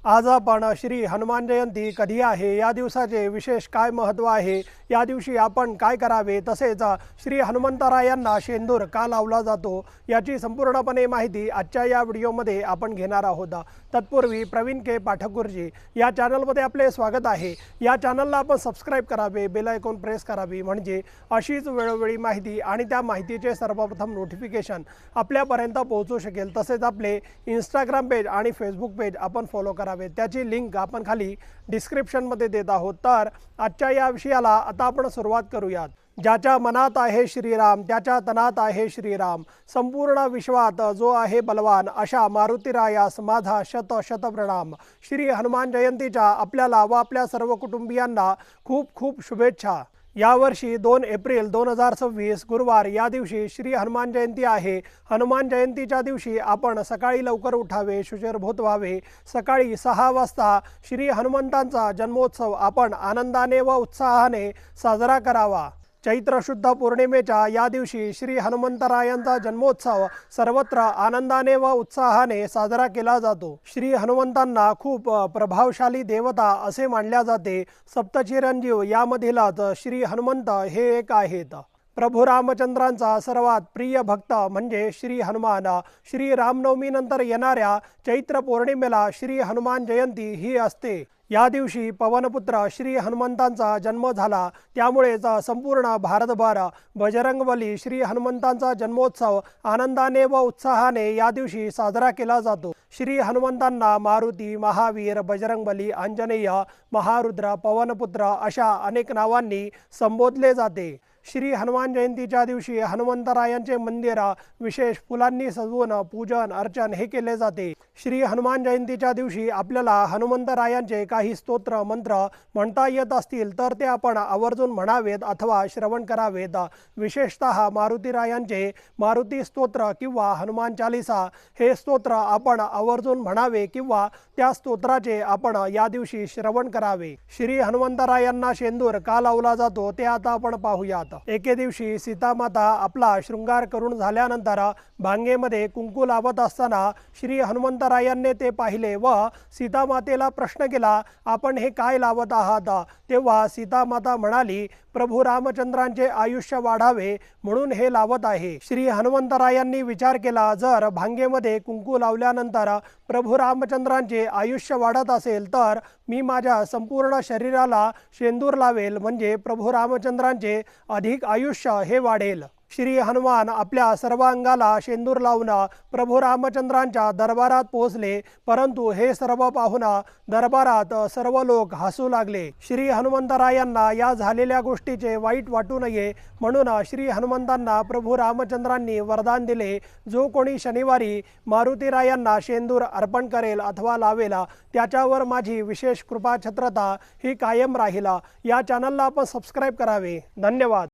आज आपण श्री हनुमान जयंती कधी आहे, या दिवसाचे विशेष काय महत्त्व आहे, या दिवशी आपण काय करावे, तसेच श्री हनुमंतरायांना शेंदूर का लावला जातो याची संपूर्णपणे माहिती आजच्या या व्हिडिओमध्ये आपण घेणार आहोत। तत्पूर्वी प्रवीण के पाठक गुरुजी या चॅनलमध्ये आपले स्वागत आहे। या चॅनलला आपण सबस्क्राइब करावे, बेल आयकॉन प्रेस करावी, म्हणजे अशीच वेळोवेळी माहिती आणि त्या माहितीचे सर्वप्रथम नोटिफिकेशन आपल्यापर्यंत पोहोचू शकेल। तसेच आपले इंस्टाग्राम पेज आणि फेसबुक पेज आपण फॉलो करावे, त्याची लिंक आपण खाली डिस्क्रिप्शनमध्ये देत आहोत। तर आजच्या या विषयाला आता आपण सुरुवात करूयात। ज्याच्या मनात आहे श्रीराम त्याच्या तनात आहे श्रीराम, संपूर्ण विश्वात जो आहे बलवान, अशा मारुतीरायास माझा शत शत प्रणाम। श्री हनुमान जयंतीच्या आपल्याला व आपल्या सर्व कुटुंबियांना खूप खूप शुभेच्छा। यावर्षी 2 एप्रिल 2026 गुरुवार या दिवशी श्री हनुमान जयंती आहे। हनुमान जयंतीच्या दिवशी आपण सकाळी लवकर उठावे, शुचिर्भूत व्हावे। सकाळी 6 वाजता श्री हनुमंतांचा जन्मोत्सव आपण आनंदाने व उत्साहाने साजरा करावा। चैत्र शुद्ध पौर्णिमेच्या या दिवशी श्री हनुमंतरायांचा जन्मोत्सव सर्वत्र आनंदाने व उत्साहाने साजरा केला जातो। श्री हनुमंतांना खूप प्रभावशाली देवता असे मानले जाते। सप्तचिरंजीव यामधीलच श्री हनुमंत हे एक आहेत। प्रभू रामचंद्रांचा सर्वात प्रिय भक्त म्हणजे श्री हनुमान। श्री रामनवमीनंतर येणाऱ्या चैत्र पौर्णिमेला श्री हनुमान जयंती ही असते। या दिवशी पवनपुत्र श्री हनुमंतांचा जन्म झाला, त्यामुळेच संपूर्ण भारतभर बजरंगबली श्री हनुमंतांचा जन्मोत्सव आनंदाने व उत्साहाने या दिवशी साजरा केला जातो। श्री हनुमंतांना मारुती, महावीर, बजरंगबली, आंजनेय, महारुद्र, पवनपुत्र अशा अनेक नावांनी संबोधले जाते। श्री हनुमान जयंतीच्या दिवशी हनुमंतरायांचे मंदिर विशेष फुलांनी सजवून पूजन अर्चन हे केले जाते। श्री हनुमान जयंतीच्या दिवशी आपल्याला हनुमंतरायांचे काही स्तोत्र मंत्र म्हणता येत असतील तर ते आपण आवर्जून म्हणावेत अथवा श्रवण करावेत। विशेषतः मारुतीरायांचे मारुती स्तोत्र किंवा हनुमान चालीसा हे स्तोत्र आपण आवर्जून म्हणावे किंवा त्या स्तोत्राचे आपण या दिवशी श्रवण करावे। श्री हनुमंतरायांना शेंदूर का लावला जातो ते आता आपण पाहूयात। एके दिवशी सीतामाता आपला शृंगार करून झाल्यानंतर भांगेमध्ये कुंकू लावत असताना श्री हनुमंतरायांनी ते पाहिले व सीतामातेला प्रश्न केला, आपण हे काय लावत आहात? तेव्हा सीतामाता म्हणाली, प्रभू रामचंद्रांचे आयुष्य वाढावे म्हणून हे लावत आहे। श्री हनुमंतरायांनी विचार केला, जर भांगेमध्ये कुंकू लावल्यानंतर प्रभू रामचंद्रांचे आयुष्य वाढत असेल तर मी माझ्या संपूर्ण शरीराला शेंदूर लावेल, म्हणजे प्रभू रामचंद्रांचे अधिक आयुष्य हे वाढेल। श्री हनुमान आपल्या सर्व अंगाला शेंदूर लावून प्रभू रामचंद्रांच्या दरबारात पोहोचले, परंतु हे सर्व पाहून दरबारात सर्व लोक हसू लागले। श्री हनुमंतरायांना या झालेल्या गोष्टीचे वाईट वाटू नये म्हणून श्री हनुमंतांना प्रभू रामचंद्रांनी वरदान दिले, जो कोणी शनिवारी मारुतीरायांना शेंदूर अर्पण करेल अथवा लावेल त्याच्यावर माझी विशेष कृपा छत्रता ही कायम राहील। या चॅनलला आपण सबस्क्राइब करावे। धन्यवाद।